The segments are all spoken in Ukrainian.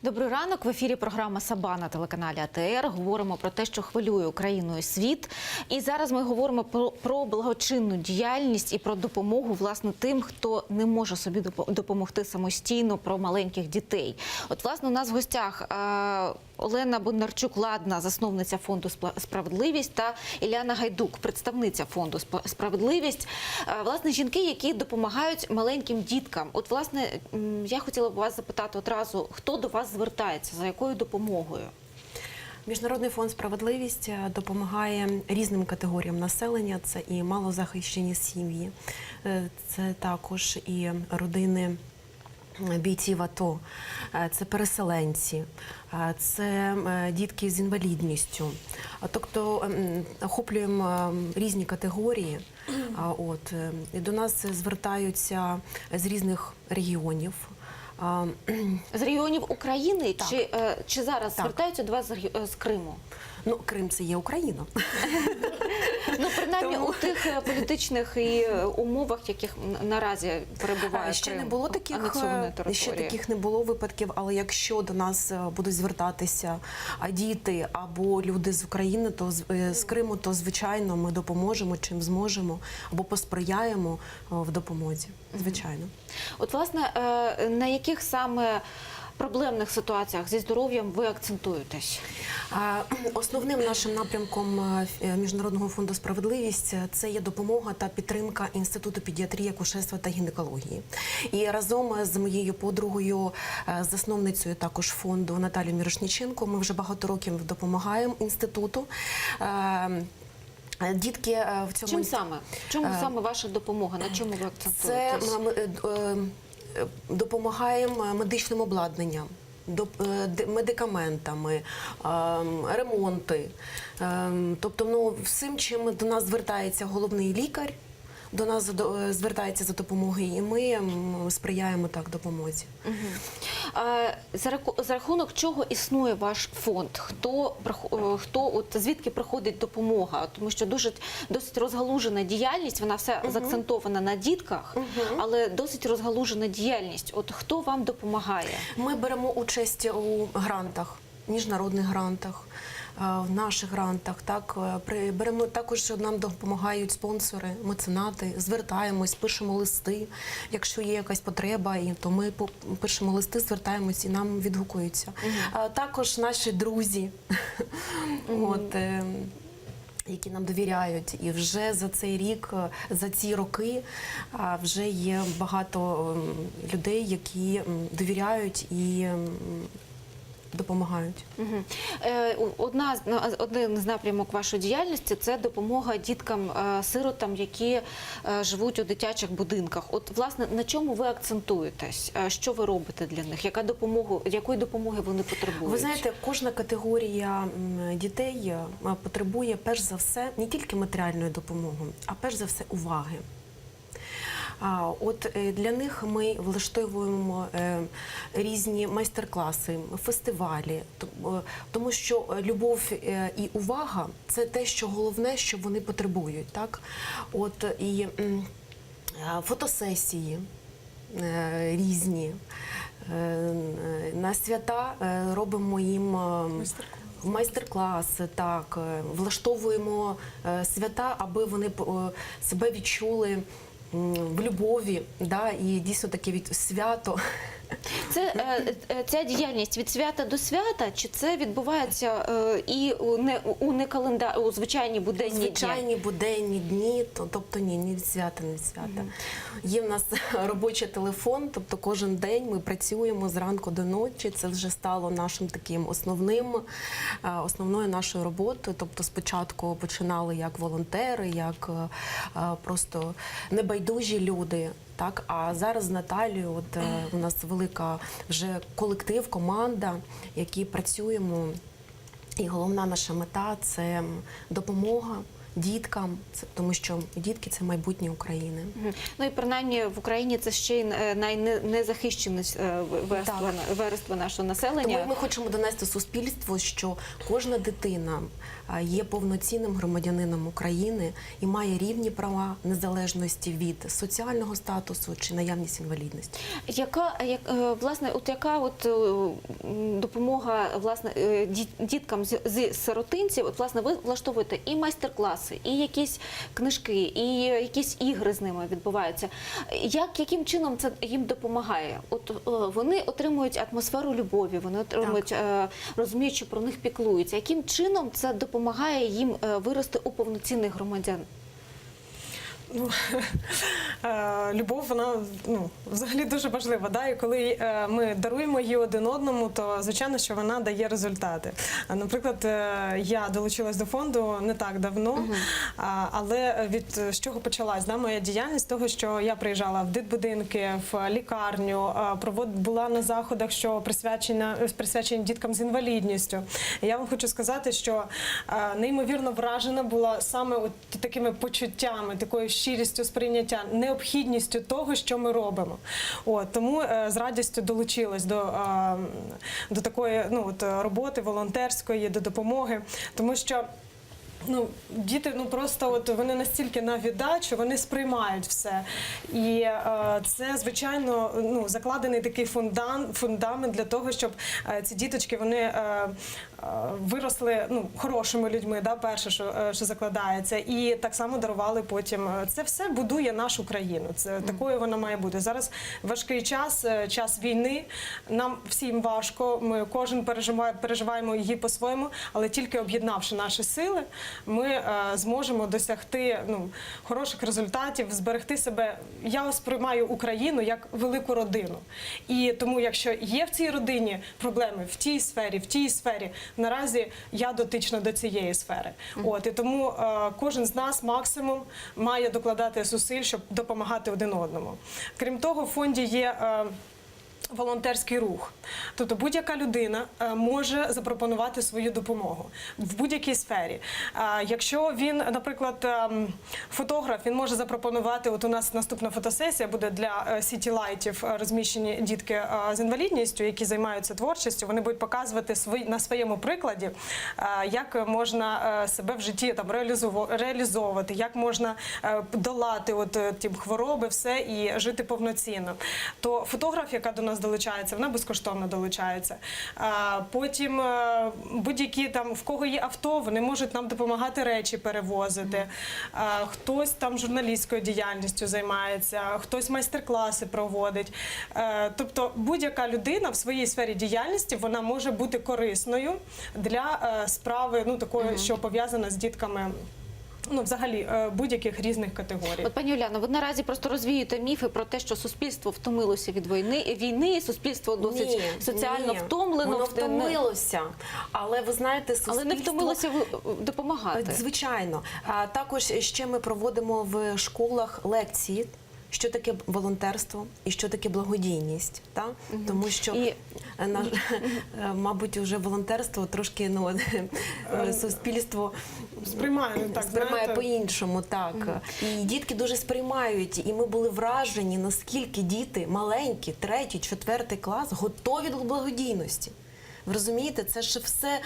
Добрий ранок. В ефірі програма «Саба» на телеканалі АТR. Говоримо про те, що хвилює Україну і світ. І зараз ми говоримо про благочинну діяльність і про допомогу, власне, тим, хто не може собі допомогти самостійно, про маленьких дітей. От, власне, у нас в гостях Олена Бондарчук-Ладна, засновниця фонду «Справедливість», та Іляна Гайдук, представниця фонду «Справедливість». Власне, жінки, які допомагають маленьким діткам. От, власне, я хотіла б вас запитати одразу, хто до вас звертається, за якою допомогою? Міжнародний фонд «Справедливість» допомагає різним категоріям населення. Це і малозахищені сім'ї, це також і родини бійців АТО, це переселенці, це дітки з інвалідністю. Тобто охоплюємо різні категорії. І до нас звертаються з різних регіонів. З регіонів України? Так. Чи зараз звертаються до вас з Криму? Ну, Крим – це є Україна. Ну, принаймні, у тих політичних і умовах, в яких наразі перебуває Крим, ще таких не було випадків, але якщо до нас будуть звертатися діти або люди з України, то з Криму, то, звичайно, ми допоможемо, чим зможемо, або посприяємо в допомозі, звичайно. От, власне, на яких саме проблемних ситуаціях зі здоров'ям ви акцентуєтесь? Основним нашим напрямком Міжнародного фонду «Справедливість» це є допомога та підтримка Інституту педіатрії, акушерства та гінекології. І разом з моєю подругою, засновницею також фонду Наталією Мірошніченко, ми вже багато років допомагаємо інституту. Дітки в цьому... Чим саме? Чому саме ваша допомога? На чому ви акцентуєтесь? Це допомагаємо медичним обладнанням, медикаментами, ремонти. Тобто, всім, чим до нас звертається головний лікар, до нас звертається за допомогою, і ми сприяємо так допомозі. За рахунок чого існує ваш фонд? Звідки приходить допомога? Тому що досить розгалужена діяльність, вона вся заакцентована на дітках, але досить розгалужена діяльність. От хто вам допомагає? Ми беремо участь у грантах, міжнародних грантах, в наших грантах. Беремо, також нам допомагають спонсори, меценати, звертаємось, пишемо листи. Якщо є якась потреба, то ми пишемо листи, звертаємось і нам відгукуються. Також наші друзі, які нам довіряють. І вже за цей рік, за ці роки вже є багато людей, які довіряють і допомагають. Один з напрямок вашої діяльності – це допомога діткам-сиротам, які живуть у дитячих будинках. От, власне, на чому ви акцентуєтесь? Що ви робите для них? Якої допомоги вони потребують? Ви знаєте, кожна категорія дітей потребує, перш за все, не тільки матеріальної допомоги, а перш за все уваги. От для них ми влаштовуємо різні майстер-класи, фестивалі, тому що любов і увага – це те, що головне, що вони потребують. Так? От і фотосесії різні, на свята робимо їм майстер-класи, так, влаштовуємо свята, аби вони себе відчули в любові, і дійсно таке свято. Ця діяльність від свята до свята, чи це відбувається і у звичайні буденні дні? Звичайні буденні дні, тобто ні від свята, не від свята. Є в нас робочий телефон, тобто кожен день ми працюємо зранку до ночі, це вже стало нашим таким основною нашою роботою. Тобто спочатку починали як волонтери, як просто небайдужі люди. Так, а зараз з Наталією у нас велика вже колектив, команда, які працюємо. І головна наша мета – це допомога діткам, тому що дітки – це майбутнє України. Ну і принаймні в Україні це ще й найнезахищеність верства нашого населення. Тому ми хочемо донести суспільству, що кожна дитина є повноцінним громадянином України і має рівні права незалежності від соціального статусу чи наявність інвалідності. Яка допомога діткам з сиротинців? От власне ви влаштовуєте і майстер-класи, і якісь книжки, і якісь ігри з ними відбуваються. Яким чином це їм допомагає? От вони отримують атмосферу любові, вони отримують, розуміють, що про них піклуються. Яким чином це допомагає їм вирости у повноцінних громадян? Любов, вона взагалі дуже важлива. Да? І коли ми даруємо її один одному, то звичайно, що вона дає результати. Наприклад, я долучилась до фонду не так давно, але з чого почалась моя діяльність? З того, що я приїжджала в дитбудинки, в лікарню, була на заходах, що присвячені діткам з інвалідністю. І я вам хочу сказати, що неймовірно вражена була саме такими почуттями, такою щирістю сприйняття, необхідністю того, що ми робимо. Тому з радістю долучилась до такої роботи волонтерської, до допомоги, тому що діти просто вони настільки на віддачу, вони сприймають все. І це, звичайно, закладений такий фундамент для того, щоб ці діточки, вони виросли хорошими людьми, перше, що закладається, і так само дарували потім. Це все будує нашу країну. Такою вона має бути. Зараз важкий час війни, нам всім важко, ми кожен переживаємо її по-своєму, але тільки об'єднавши наші сили, ми зможемо досягти хороших результатів, зберегти себе. Я сприймаю Україну як велику родину. І тому, якщо є в цій родині проблеми в тій сфері, наразі я дотична до цієї сфери. І тому кожен з нас максимум має докладати зусиль, щоб допомагати один одному. Крім того, в фонді є волонтерський рух. Тобто будь-яка людина може запропонувати свою допомогу в будь-якій сфері. Якщо він, наприклад, фотограф, він може запропонувати, у нас наступна фотосесія буде для сіті-лайтів, розміщені дітки з інвалідністю, які займаються творчістю, вони будуть показувати на своєму прикладі, як можна себе в житті реалізовувати, як можна долати ті хвороби, все, і жити повноцінно. То фотограф, яка до нас долучається, вона безкоштовно долучається. Потім будь-які в кого є авто, вони можуть нам допомагати речі перевозити. Хтось журналістською діяльністю займається, хтось майстер-класи проводить. Тобто будь-яка людина в своїй сфері діяльності, вона може бути корисною для справи, такої, що пов'язана з дітками, взагалі, будь-яких різних категорій. От, пані Уляно, ви наразі просто розвіюєте міфи про те, що суспільство втомилося від війни, суспільство досить соціально втомлено. Воно втомилося, але ви знаєте, суспільство... Але не втомилося допомагати. Звичайно. Також ще ми проводимо в школах лекції, що таке волонтерство і що таке благодійність. Тому що, мабуть, вже волонтерство трошки суспільство сприймає по-іншому. І дітки дуже сприймають. І ми були вражені, наскільки діти маленькі, 3-й, 4-й клас, готові до благодійності. Ви розумієте, це ж все,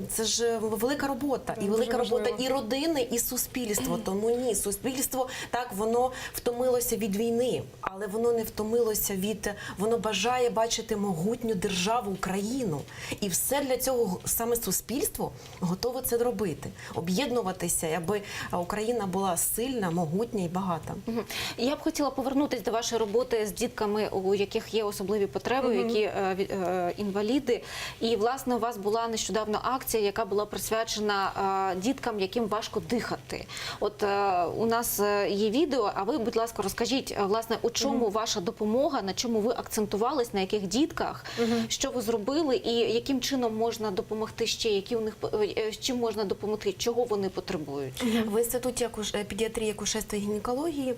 це ж велика робота. І велика робота і родини, і суспільства. Тому ні, суспільство, так, воно втомилося від війни, але воно не втомилося воно бажає бачити могутню державу Україну. І все для цього саме суспільство готове це робити. Об'єднуватися, аби Україна була сильна, могутня і багата. Я б хотіла повернутися до вашої роботи з дітками, у яких є особливі потреби, які інваліди. І, власне, у вас була нещодавно акція, яка була присвячена діткам, яким важко дихати. От у нас є відео, а ви, будь ласка, розкажіть, власне, у чому ваша допомога, на чому ви акцентувались, на яких дітках, що ви зробили і яким чином можна допомогти ще, чим можна допомогти, чого вони потребують? В інституті педіатрії, акушерства і гінекології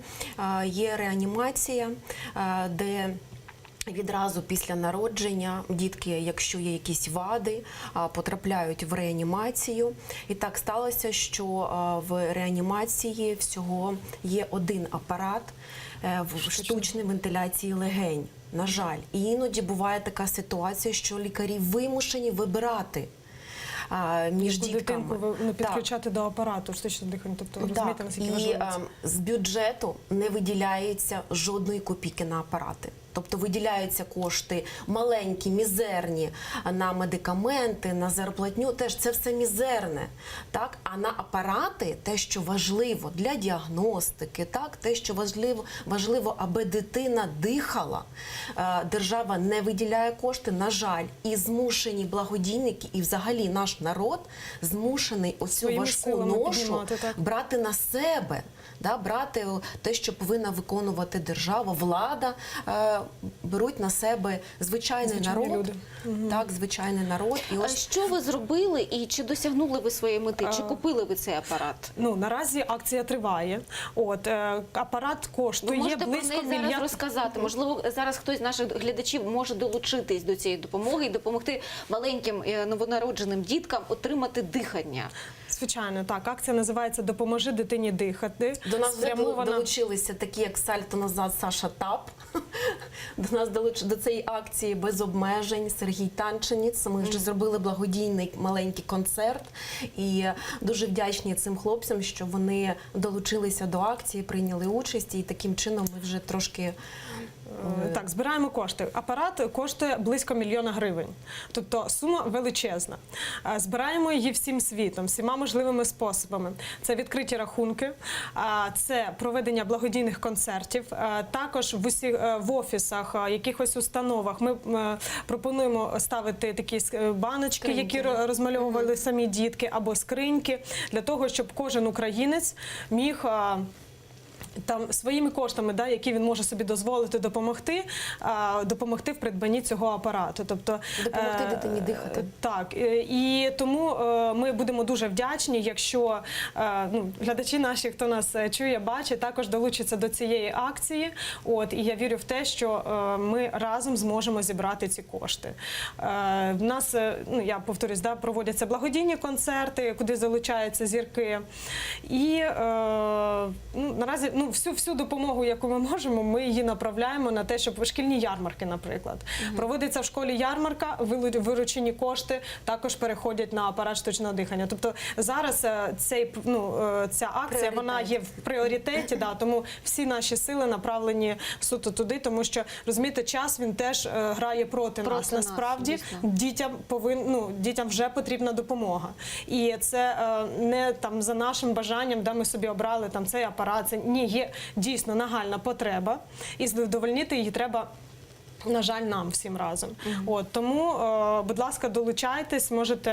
є реанімація, де Відразу після народження дітки, якщо є якісь вади, потрапляють в реанімацію. І так сталося, що в реанімації всього є один апарат в штучній вентиляції легень. На жаль, і іноді буває така ситуація, що лікарі вимушені вибирати між дітками. Дитинку підключати до апарату штучного дихання. Тобто, розумієте, наскільки важливо це? З бюджету не виділяється жодної копійки на апарати. Тобто виділяються кошти маленькі, мізерні на медикаменти, на зарплатню, теж це все мізерне. Так? А на апарати, те, що важливо для діагностики, так? Те, що важливо, аби дитина дихала, держава не виділяє кошти, на жаль, і змушені благодійники, і взагалі наш народ змушений оцю важку ношу брати на себе. Да, брати те, що повинна виконувати держава, влада, беруть на себе звичайний народ. Люди. Так, звичайний народ. І А що ви зробили і чи досягнули ви своєї мети? Чи купили ви цей апарат? Ну, наразі акція триває. Апарат коштує Можете про близько неї зараз мільярда. розказати. Можливо, зараз хтось з наших глядачів може долучитись до цієї допомоги і допомогти маленьким новонародженим діткам отримати дихання. Звичайно, так. Акція називається «Допоможи дитині дихати». до нас вже долучилися такі, як сальто назад Саша Тап. До нас до цієї акції без обмежень Сергій Танченіць. Ми вже зробили благодійний маленький концерт. І дуже вдячні цим хлопцям, що вони долучилися до акції, прийняли участь. І таким чином ми вже трошки... Так, збираємо кошти. Апарат коштує близько 1 мільйона гривень. Тобто сума величезна. Збираємо її всім світом, всіма можливими способами. Це відкриті рахунки, це проведення благодійних концертів. Також в офісах, якихось установах ми пропонуємо ставити такі баночки, які розмальовували самі дітки, або скриньки, для того, щоб кожен українець міг... там своїми коштами, да, які він може собі дозволити допомогти в придбанні цього апарату. Тобто, допомогти дитині дихати. Так, і тому ми будемо дуже вдячні, якщо глядачі наші, хто нас чує, бачить, також долучаться до цієї акції. І я вірю в те, що ми разом зможемо зібрати ці кошти. В нас, я повторюсь, да, проводяться благодійні концерти, куди залучаються зірки. І наразі всю допомогу, яку ми можемо, ми її направляємо на те, щоб шкільні ярмарки, наприклад. Проводиться в школі ярмарка, виручені кошти також переходять на апарат штучного дихання. Тобто зараз ця акція, вона є в пріоритеті, да, тому всі наші сили направлені суто туди, тому що, розумієте, час він теж грає проти нас. Насправді дітям вже потрібна допомога. І це не там за нашим бажанням, ми собі обрали там цей апарат. Ні, є дійсно нагальна потреба, і задовольнити її треба, на жаль, нам всім разом. Тому, будь ласка, долучайтесь, можете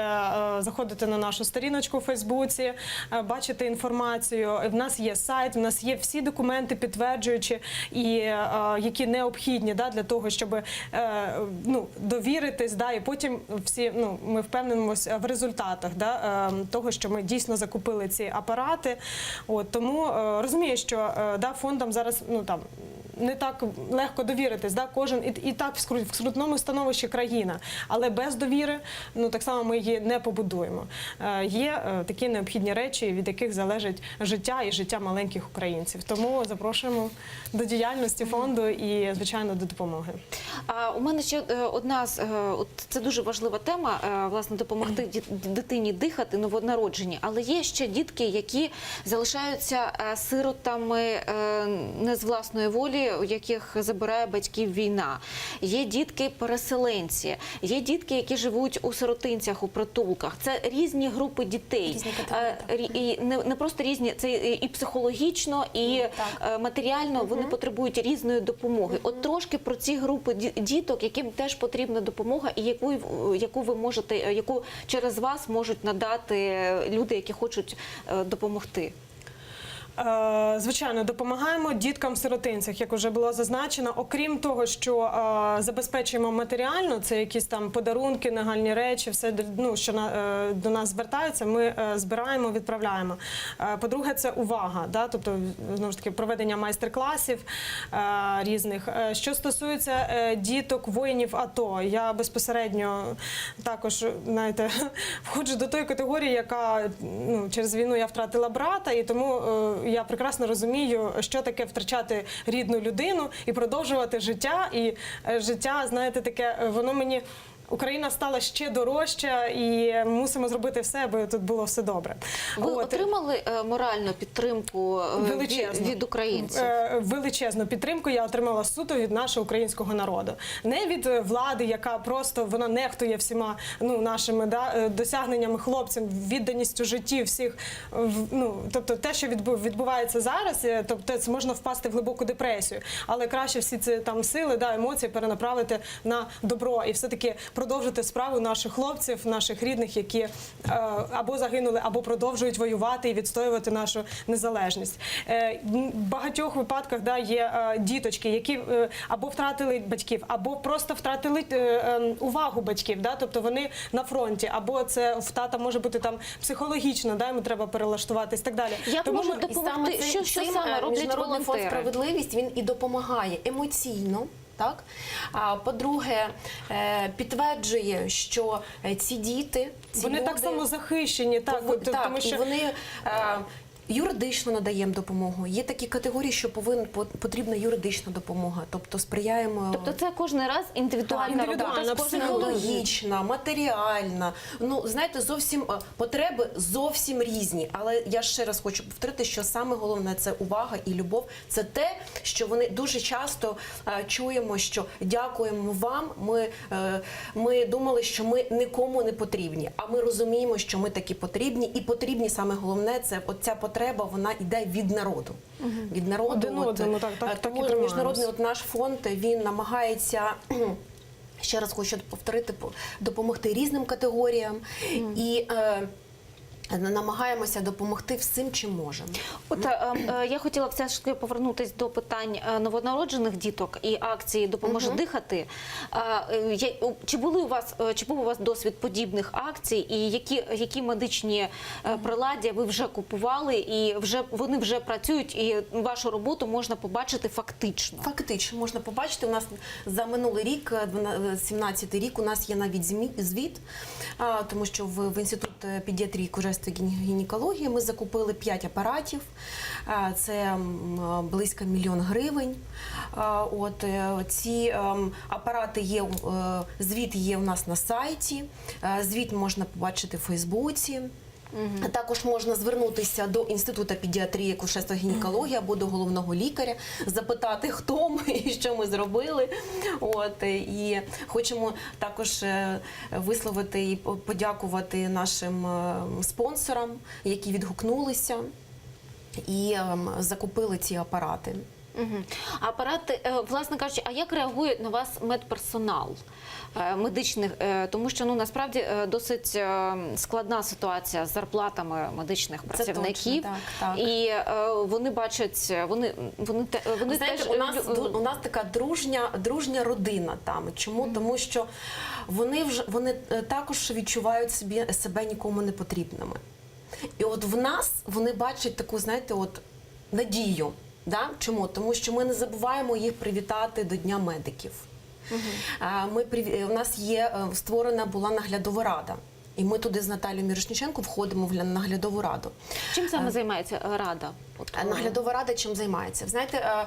заходити на нашу сторіночку у Фейсбуці, бачити інформацію. В нас є сайт, в нас є всі документи підтверджуючі, які необхідні для того, щоб довіритись, і потім ми впевнимося в результатах того, що ми дійсно закупили ці апарати. Тому розумію, що фондам зараз не так легко довіритись, кожен і так в скрутному становищі країна, але без довіри, так само ми її не побудуємо. Є такі необхідні речі, від яких залежить життя і життя маленьких українців. Тому запрошуємо до діяльності фонду і, звичайно, до допомоги. У мене ще одна, це дуже важлива тема, власне, допомогти дитині дихати, новонародженні, але є ще дітки, які залишаються сиротами не з власної волі, у яких забирає батьків війна. Є дітки-переселенці, є дітки, які живуть у сиротинцях, у притулках. Це різні групи дітей. І не просто різні, це і психологічно, і матеріально вони потребують різної допомоги. От трошки про ці групи діток, яким теж потрібна допомога, і яку ви можете, яку через вас можуть надати люди, які хочуть допомогти. Звичайно, допомагаємо діткам-сиротинцях, як вже було зазначено. Окрім того, що забезпечуємо матеріально, це якісь там подарунки, нагальні речі, все, ну, що до нас звертаються, ми збираємо, відправляємо. По-друге, це увага, да? Тобто, знову ж таки, проведення майстер-класів різних. Що стосується діток воїнів АТО, я безпосередньо також, знаєте, входжу до тої категорії, яка, ну, через війну я втратила брата, і тому я прекрасно розумію, що таке втрачати рідну людину і продовжувати життя. І життя, знаєте, таке, воно мені... Україна стала ще дорожча і мусимо зробити все, аби тут було все добре. Ви отримали моральну підтримку від українців? Величезну підтримку я отримала суто від нашого українського народу. Не від влади, яка просто вона нехтує всіма, ну, нашими, да, досягненнями хлопцям, відданістю житті всіх. Ну, тобто те, що відбувається зараз, тобто це можна впасти в глибоку депресію. Але краще всі ці там сили, да, емоції перенаправити на добро і все-таки продовжити справу наших хлопців, наших рідних, які або загинули, або продовжують воювати і відстоювати нашу незалежність. В багатьох випадках, да, є діточки, які або втратили батьків, або просто втратили увагу батьків, да, тобто вони на фронті, або це в тата може бути там психологічно, да, йому треба перелаштуватись і так далі. Як можуть допомогти? Що саме роблять Міжнародний фонд волонтери? «Справедливість», він і допомагає емоційно. Так? По-друге, підтверджує, що ці діти, вони так само захищені, так, тому що і вони юридично надаємо допомогу. Є такі категорії, що потрібна юридична допомога, тобто сприяємо. Тобто це кожен раз індивідуальна робота з кожним психологічна, матеріальна. Ну, знаєте, зовсім потреби зовсім різні. Але я ще раз хочу повторити, що саме головне – це увага і любов. Це те, що вони дуже часто чуємо, що дякуємо вам, ми думали, що ми нікому не потрібні. А ми розуміємо, що ми такі потрібні. І потрібні, саме головне, це оця потреба, вона йде від народу. Від народу. Один одному, так і тому міжнародний наш фонд, він намагається, ще раз хочу повторити, допомогти різним категоріям і намагаємося допомогти всім, чим можемо. От я хотіла все ж таки повернутися до питань новонароджених діток і акції «Допоможе дихати». Чи був у вас досвід подібних акцій, і які медичні приладдя ви вже купували, і вони вже працюють, і вашу роботу можна побачити фактично? Фактично можна побачити. У нас за минулий рік, 17-й рік, у нас є навіть звіт, тому що в Інститут педіатрії, гінекології ми закупили 5 апаратів, це близько 1 мільйон гривень. От ці апарати є, звіт є у нас на сайті, звіт можна побачити в Фейсбуці. Також можна звернутися до Інституту педіатрії, акушерства, гінекології або до головного лікаря, запитати, хто ми і що ми зробили. От, і хочемо також висловити і подякувати нашим спонсорам, які відгукнулися і закупили ці апарати. Апарати, власне кажучи, а як реагує на вас медперсонал медичних? Тому що, ну, насправді досить складна ситуація з зарплатами медичних працівників. Це точно, так. І вони бачать, вони знаєте, теж... у нас така дружня родина там. Чому? Тому що вони також відчувають себе нікому не потрібними. І от в нас вони бачать таку, знаєте, от надію. Да? Чому? Тому що ми не забуваємо їх привітати до Дня медиків. У нас створена була наглядова рада. І ми туди з Наталією Мірошниченко входимо в наглядову раду. Чим саме займається рада? Наглядова рада чим займається? Знаєте,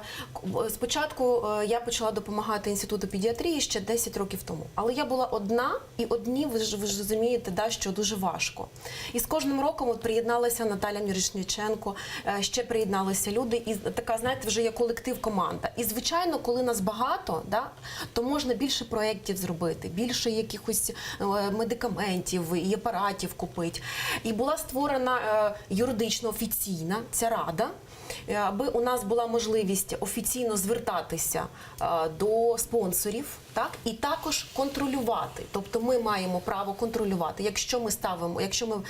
спочатку я почала допомагати Інституту педіатрії ще 10 років тому. Але я була одна, і одні, ви ж розумієте, да, що дуже важко. І з кожним роком приєдналася Наталія Мірошниченко, ще приєдналися люди. І така, знаєте, вже є колектив, команда. І, звичайно, коли нас багато, да, то можна більше проєктів зробити, більше якихось медикаментів і апаратів купити. І була створена юридично офіційна ця рада. порада, аби у нас була можливість офіційно звертатися до спонсорів, так, і також контролювати. Тобто ми маємо право контролювати. Якщо ми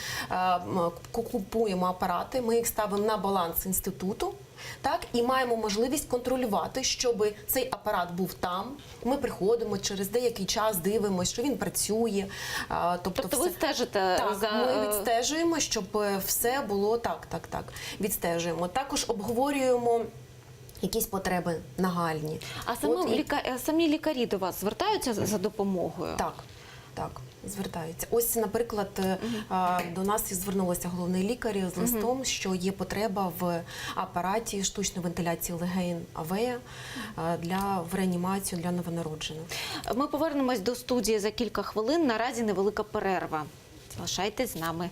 купуємо апарати, ми їх ставимо на баланс інституту, так, і маємо можливість контролювати, щоб цей апарат був там. Ми приходимо через деякий час, дивимося, що він працює. Тобто ви стежите так, за... ми відстежуємо, щоб все було так. Відстежуємо. Також обговорюємо якісь потреби нагальні. А самі лікарі до вас звертаються за допомогою? Так, звертаються. Ось, наприклад, до нас і звернулося головний лікар з листом, що є потреба в апараті штучної вентиляції легень АВЕА в реанімацію для новонароджених. Ми повернемось до студії за кілька хвилин. Наразі невелика перерва. Залишайтесь з нами.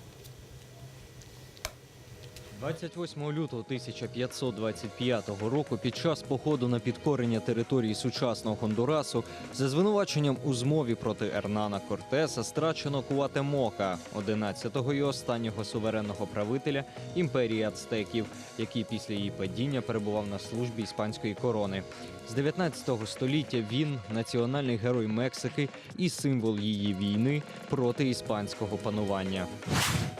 28 лютого 1525 року під час походу на підкорення території сучасного Хондурасу за звинуваченням у змові проти Ернана Кортеса страчено Куатемока, 11-го і останнього суверенного правителя імперії ацтеків, який після її падіння перебував на службі іспанської корони. З 19 століття він – національний герой Мексики і символ її війни проти іспанського панування.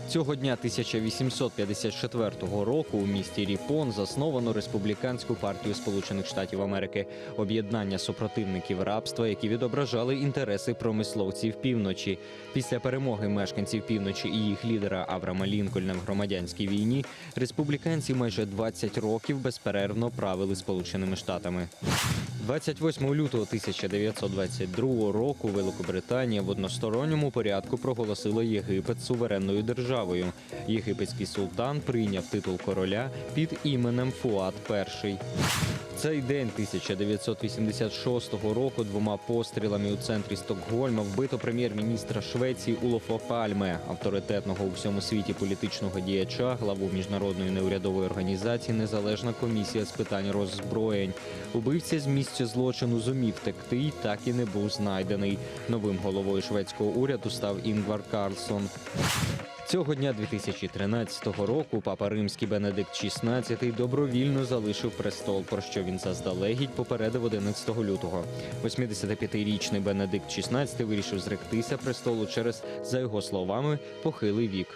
Цього дня 1854 року у місті Ріпон засновано Республіканську партію Сполучених Штатів Америки – об'єднання супротивників рабства, які відображали інтереси промисловців півночі. Після перемоги мешканців півночі і їх лідера Авраама Лінкольна в громадянській війні республіканці майже 20 років безперервно правили Сполученими Штатами. 28 лютого 1922 року Великобританія в односторонньому порядку проголосила Єгипет суверенною державою. Єгипетський султан прийняв титул короля під іменем Фуад І. Цей день 1986 року двома пострілами у центрі Стокгольма вбито прем'єр-міністра Швеції Олофа Пальме, авторитетного у всьому світі політичного діяча, главу міжнародної неурядової організації «Незалежна комісія з питань роззброєнь». Убивця з місця злочину зумів втекти і так і не був знайдений. Новим головою шведського уряду став Інгвар Карлсон. Цього дня 2013 року папа Римський Бенедикт XVI добровільно залишив престол, про що він заздалегідь попередив 11 лютого. 85-річний Бенедикт XVI вирішив зректися престолу через, за його словами, похилий вік.